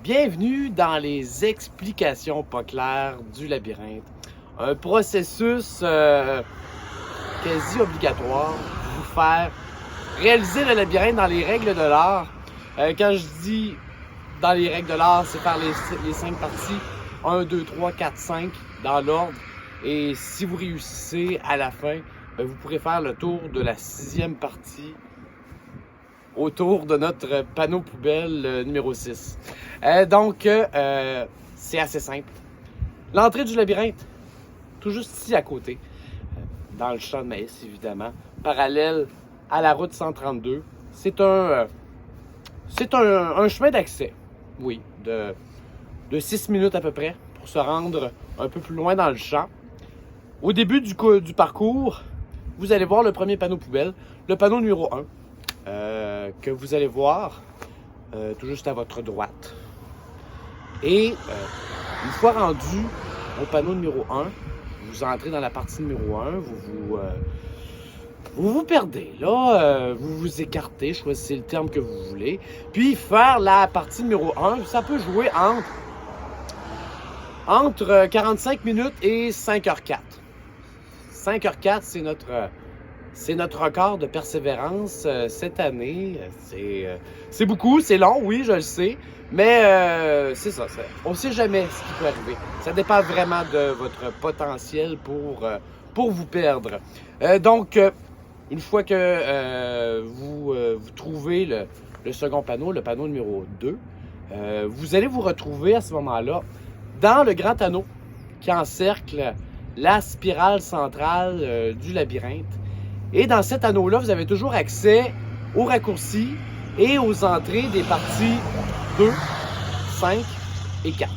Bienvenue dans les explications pas claires du labyrinthe. Un processus quasi obligatoire pour vous faire réaliser le labyrinthe dans les règles de l'art. Quand je dis dans les règles de l'art, c'est faire les 5 parties 1, 2, 3, 4, 5 dans l'ordre. Et si vous réussissez à la fin, vous pourrez faire le tour de la 6e partie autour de notre panneau poubelle numéro 6. C'est assez simple. L'entrée du labyrinthe, tout juste ici à côté, dans le champ de maïs évidemment, parallèle à la route 132. C'est un chemin d'accès, oui, de 6 minutes à peu près, pour se rendre un peu plus loin dans le champ. Au début du parcours, vous allez voir le premier panneau poubelle, le panneau numéro 1. Que vous allez voir tout juste à votre droite. Et une fois rendu au panneau numéro 1, vous entrez dans la partie numéro 1, vous vous perdez, là, vous vous écartez, choisissez le terme que vous voulez. Puis faire la partie numéro 1, ça peut jouer entre 45 minutes et 5h04. 5h04, c'est notre record de persévérance cette année. C'est beaucoup, c'est long, oui, je le sais. Mais c'est ça, on ne sait jamais ce qui peut arriver. Ça dépend vraiment de votre potentiel pour vous perdre. Une fois que vous trouvez le second panneau, le panneau numéro 2, vous allez vous retrouver à ce moment-là dans le grand anneau qui encercle la spirale centrale du labyrinthe. Et dans cet anneau-là, vous avez toujours accès aux raccourcis et aux entrées des parties 2, 5 et 4.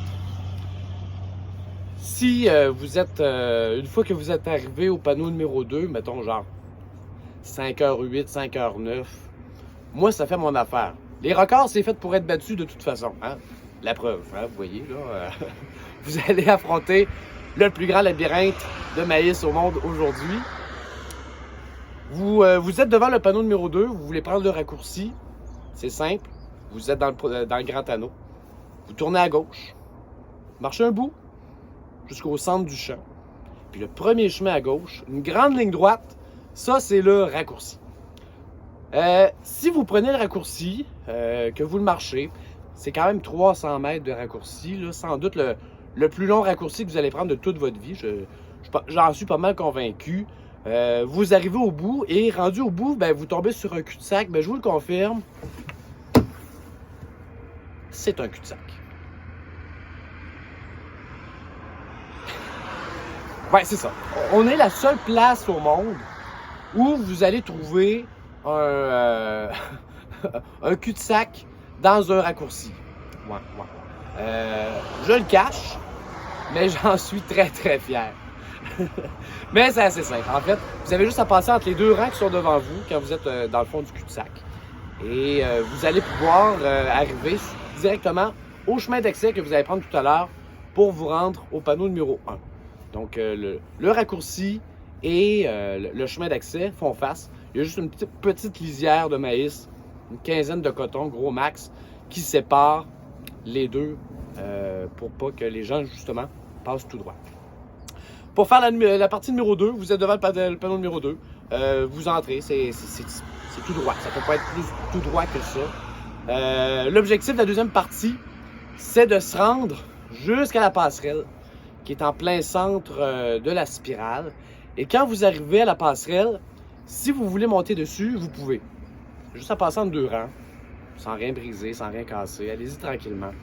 Si vous êtes, une fois que vous êtes arrivé au panneau numéro 2, mettons genre 5h08, 5h09, moi ça fait mon affaire. Les records, c'est fait pour être battu de toute façon. Hein? La preuve, hein? Vous voyez, là, vous allez affronter le plus grand labyrinthe de maïs au monde aujourd'hui. Vous êtes devant le panneau numéro 2, vous voulez prendre le raccourci, c'est simple, vous êtes dans le grand anneau. Vous tournez à gauche, marchez un bout jusqu'au centre du champ. Puis le premier chemin à gauche, une grande ligne droite, ça c'est le raccourci. Si vous prenez le raccourci, que vous le marchez, c'est quand même 300 mètres de raccourci, là, sans doute le plus long raccourci que vous allez prendre de toute votre vie. J'en suis pas mal convaincu. Vous arrivez au bout et rendu au bout, vous tombez sur un cul-de-sac. Je vous le confirme, c'est un cul-de-sac. Ouais, c'est ça. On est la seule place au monde où vous allez trouver un cul-de-sac dans un raccourci. Ouais. Je le cache, mais j'en suis très très fier. Mais c'est assez simple. En fait, vous avez juste à passer entre les deux rangs qui sont devant vous quand vous êtes dans le fond du cul-de-sac. Et vous allez pouvoir arriver directement au chemin d'accès que vous allez prendre tout à l'heure pour vous rendre au panneau numéro 1. Donc, le raccourci et le chemin d'accès font face. Il y a juste une petite lisière de maïs, une quinzaine de cotons, gros max, qui sépare les deux pour pas que les gens, justement, passent tout droit. Pour faire la partie numéro 2, vous êtes devant le panneau numéro 2. Vous entrez, c'est tout droit. Ça peut pas être plus tout droit que ça. L'objectif de la deuxième partie, c'est de se rendre jusqu'à la passerelle, qui est en plein centre de la spirale. Et quand vous arrivez à la passerelle, si vous voulez monter dessus, vous pouvez. Juste à passer en 2 rangs, sans rien briser, sans rien casser. Allez-y tranquillement.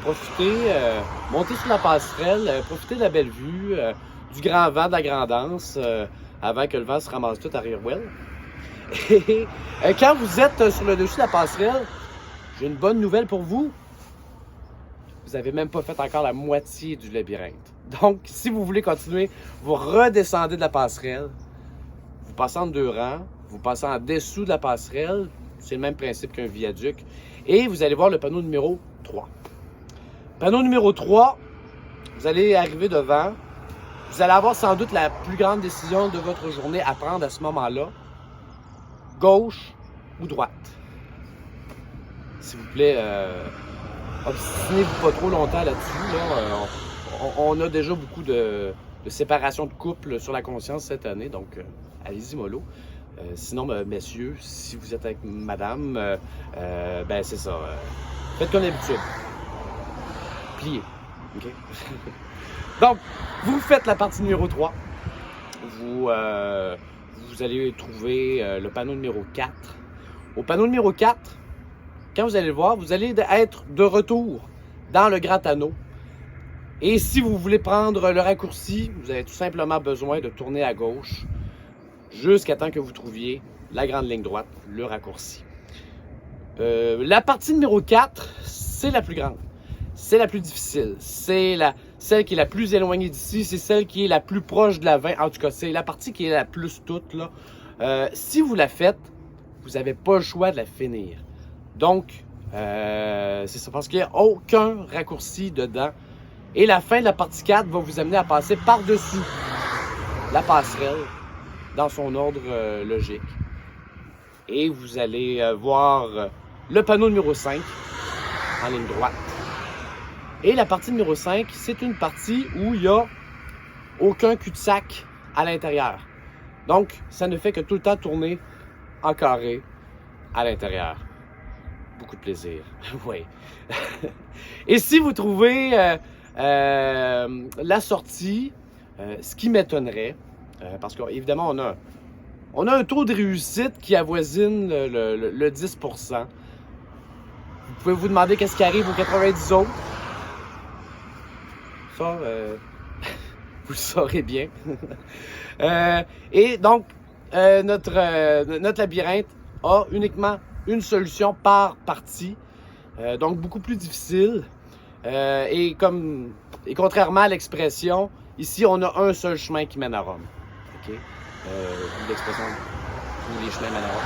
Profitez, montez sur la passerelle, profitez de la belle vue, du grand vent, de la grandance, avant que le vent se ramasse tout à Rearwell. Et quand vous êtes sur le dessus de la passerelle, j'ai une bonne nouvelle pour vous. Vous n'avez même pas fait encore la moitié du labyrinthe. Donc, si vous voulez continuer, vous redescendez de la passerelle, vous passez en 2 rangs, vous passez en dessous de la passerelle, c'est le même principe qu'un viaduc, et vous allez voir le panneau numéro 3. Panneau numéro 3, vous allez arriver devant, vous allez avoir sans doute la plus grande décision de votre journée à prendre à ce moment-là, gauche ou droite. s'il vous plaît, obstinez-vous pas trop longtemps là-dessus. Là. On a déjà beaucoup de séparation de couple sur la conscience cette année, donc allez-y mollo. Sinon, messieurs, si vous êtes avec madame, ben c'est ça. Faites comme d'habitude. Pliez. OK? Donc, vous faites la partie numéro 3. Vous allez trouver le panneau numéro 4. Au panneau numéro 4, quand vous allez le voir, vous allez être de retour dans le grand anneau. Et si vous voulez prendre le raccourci, vous avez tout simplement besoin de tourner à gauche jusqu'à temps que vous trouviez la grande ligne droite, le raccourci. La partie numéro 4, c'est la plus grande. C'est la plus difficile. C'est celle qui est la plus éloignée d'ici. C'est celle qui est la plus proche de la 20. En tout cas, c'est la partie qui est la plus toute, là. Si vous la faites, vous n'avez pas le choix de la finir. Donc, c'est ça. Parce qu'il n'y a aucun raccourci dedans. Et la fin de la partie 4 va vous amener à passer par-dessus la passerelle dans son ordre logique. Et vous allez voir le panneau numéro 5 en ligne droite. Et la partie numéro 5, c'est une partie où il n'y a aucun cul-de-sac à l'intérieur. Donc, ça ne fait que tout le temps tourner en carré à l'intérieur. Beaucoup de plaisir. Oui. Et si vous trouvez la sortie, ce qui m'étonnerait, parce qu'évidemment, on a un taux de réussite qui avoisine le 10%. Vous pouvez vous demander qu'est-ce qui arrive aux 90 autres. Ça, vous le saurez bien. Et donc, notre labyrinthe a uniquement une solution par partie, donc beaucoup plus difficile. Et contrairement à l'expression, ici, on a un seul chemin qui mène à Rome. OK? L'expression, tous les chemins mènent à Rome.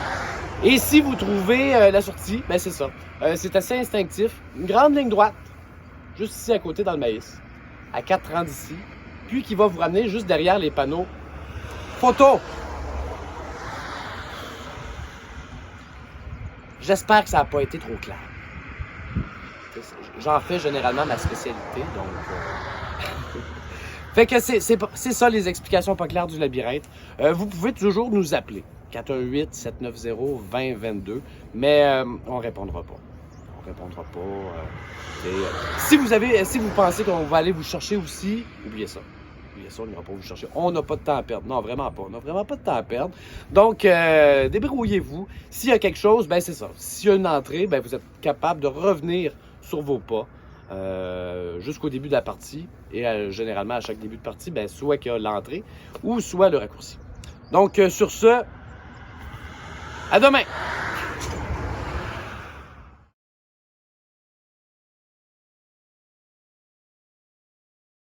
Et si vous trouvez la sortie, ben c'est ça. C'est assez instinctif. Une grande ligne droite, juste ici à côté dans le maïs, à 4,30 d'ici, puis qui va vous ramener juste derrière les panneaux photo. J'espère que ça n'a pas été trop clair. J'en fais généralement ma spécialité, donc... Fait que c'est ça les explications pas claires du labyrinthe. Vous pouvez toujours nous appeler. 418-790-2022, mais on répondra pas. On répondra pas. Si vous pensez qu'on va aller vous chercher aussi, oubliez ça. Oubliez ça, on n'ira pas vous chercher. On n'a pas de temps à perdre. Non, vraiment pas. On n'a vraiment pas de temps à perdre. Donc, débrouillez-vous. S'il y a quelque chose, ben c'est ça. S'il y a une entrée, ben vous êtes capable de revenir sur vos pas jusqu'au début de la partie. Et généralement, à chaque début de partie, ben, soit qu'il y a l'entrée ou soit le raccourci. Donc, sur ce, à demain!